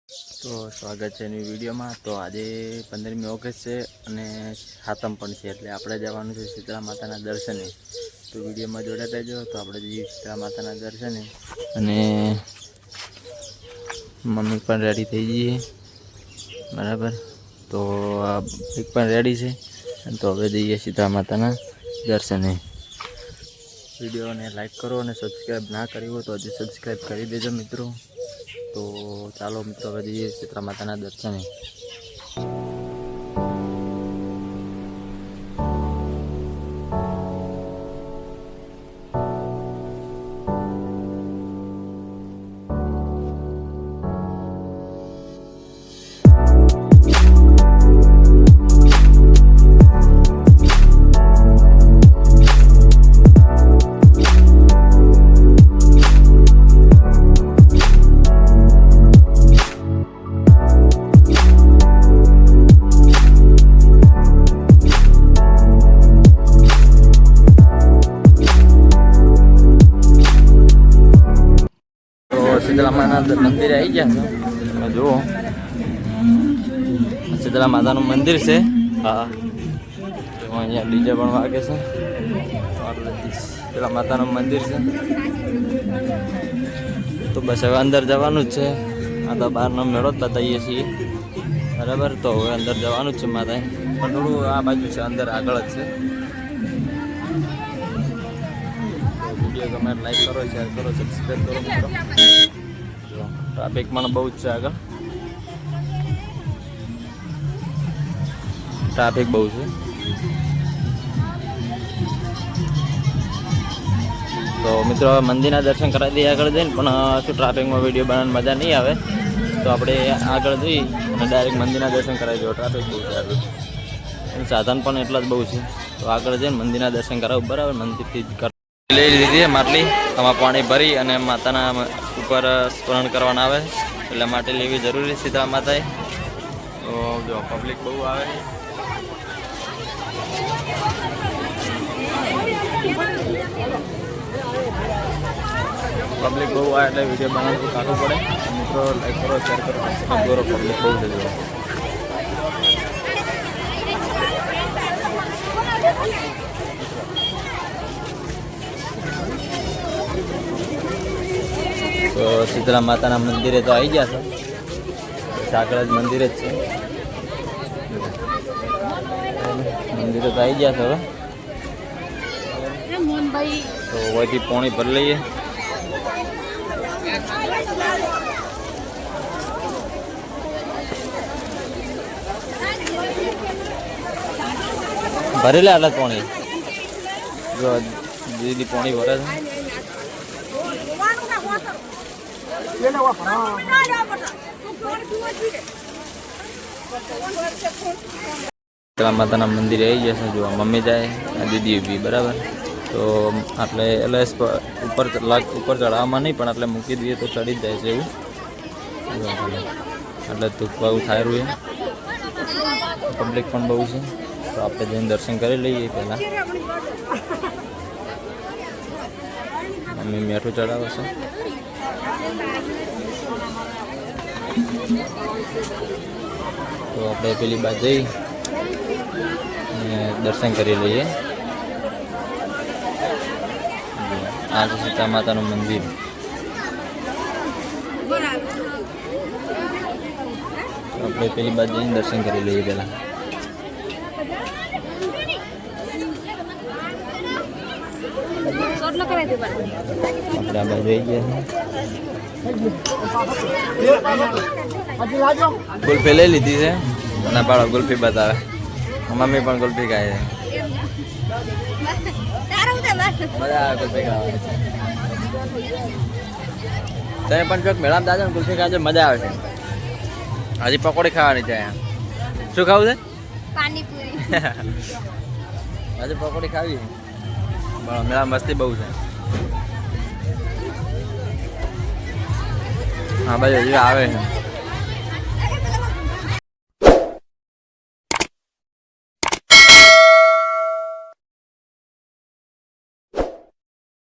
તો સ્વાગત છે એની વિડીયોમાં। તો આજે 15મી ઓગસ્ટ છે અને સાતમ પણ છે, એટલે આપણે જવાનું છે શીતળા માતાના દર્શને। તો વિડીયોમાં જોડાતા રહેજો। તો આપણે જઈએ શીતળા માતાના દર્શને અને મમ્મી પણ રેડી થઈ જઈએ બરાબર। તો આ એક પણ રેડી છે, તો હવે જઈએ શીતળા માતાના દર્શને। વિડીયોને લાઈક કરો અને સબસ્ક્રાઈબ ના કરી હોય તો હજી સબસ્ક્રાઈબ કરી દેજો મિત્રો। તો ચાલો મિત્રો હવે જઈએ શીતળા માતાના દર્શને। શીતળા માતાના મંદિરે આવી ગયા છો, તમે જુઓ શીતળા માતાનું મંદિર છે। હા, અહીંયા ડીજે પણ વાગે છે। શીતળા માતાનું મંદિર છે, તો બસ હવે અંદર જવાનું જ છે। આ તો બહારનો મેળો જ બતાવીએ છીએ બરાબર। તો હવે અંદર જવાનું જ છે માતાએ, પણ થોડું આ બાજુ છે, અંદર આગળ જ છે। વિડીયો ગમે લાઈક કરો, શેર કરો, સબસ્ક્રાઈબ કરો મિત્રો। ટ્રાફિક પણ બહુ જ છે, આગળ ટ્રાફિક બહુ છે। તો મિત્રો મંદિરના દર્શન કરાવી દઈએ આગળ જઈને, પણ શું ટ્રાફિકમાં વિડીયો બનાવવાની મજા નહીં આવે, તો આપણે આગળ જઈ અને ડાયરેક્ટ મંદિરના દર્શન કરાવી દો। ટ્રાફિક બહુ છે આગળ, સાધન પણ એટલા જ બહુ છે। તો આગળ જઈને મંદિરના દર્શન કરાવું બરાબર। મંદિરથી લઈ લીધી માટલી, આમાં પાણી ભરી અને માતાના ઉપર સ્મરણ કરવાના આવે, એટલે માટે લેવી જરૂરી શીતળા માતાએ। તો જો પબ્લિક બહુ આવે, પબ્લિક બહુ આવે એટલે વિડીયો બનાવવાનું કાઢવું પડે। મિત્રો લાઈક કરો, શેર કરો, સબસ્ક્રાઈબ કરો, પબ્લિક બહુ છે જો। તો શીતળા માતાના મંદિરે તો આવી ગયા છે, આગળ જ મંદિર જ છે, મંદિરે તો આવી ગયા છે। હવે તો વહીથી પાણી ભરી લઈએ, ભરી લે આટલા પાણી। જો દીદી પાણી ભરે છે, શીતળા માતાના મંદિરે આવી જશે। જો મમ્મી જાય, આ દીદી ઊભી બરાબર। તો એટલે ઉપર ચડાવવામાં નહીં, પણ એટલે મૂકી દઈએ તો ચડી જ જાય છે એવું, એટલે ધૂપવાવું થાય રહ્યું। પબ્લિક પણ બહુ છે, તો આપણે જઈને દર્શન કરી લઈએ પહેલાં। મમ્મી મીઠું ચડાવે છે, તો આપણે પેલી બાજુ જઈ અને દર્શન કરી લઈએ। આ છે સીતા માતાનું મંદિર। આપણે પેલી બાજુ જઈને દર્શન કરી લઈએ પહેલાં। આપણે આ બાજુ આવી ગયા, ગુલ્ફી લઈ લીધી છે અને પાડો ગુલ્ફી બતાવે। મમ્મી પણ ગુલ્ફી ખાય છે, મજા આવે ગુલ્ફી ખાવાની। તમે પણ ચોક મેળામાં દાદા ગુલ્ફી ખાજો, મજા આવે છે। હજી પકોડી ખાવાની છે। શું ખાવું છે? પાણીપુરી। હજી પકોડી ખાવી, મેળા મસ્તી બહુ છે। હા ભાઈ હજી આવે છે।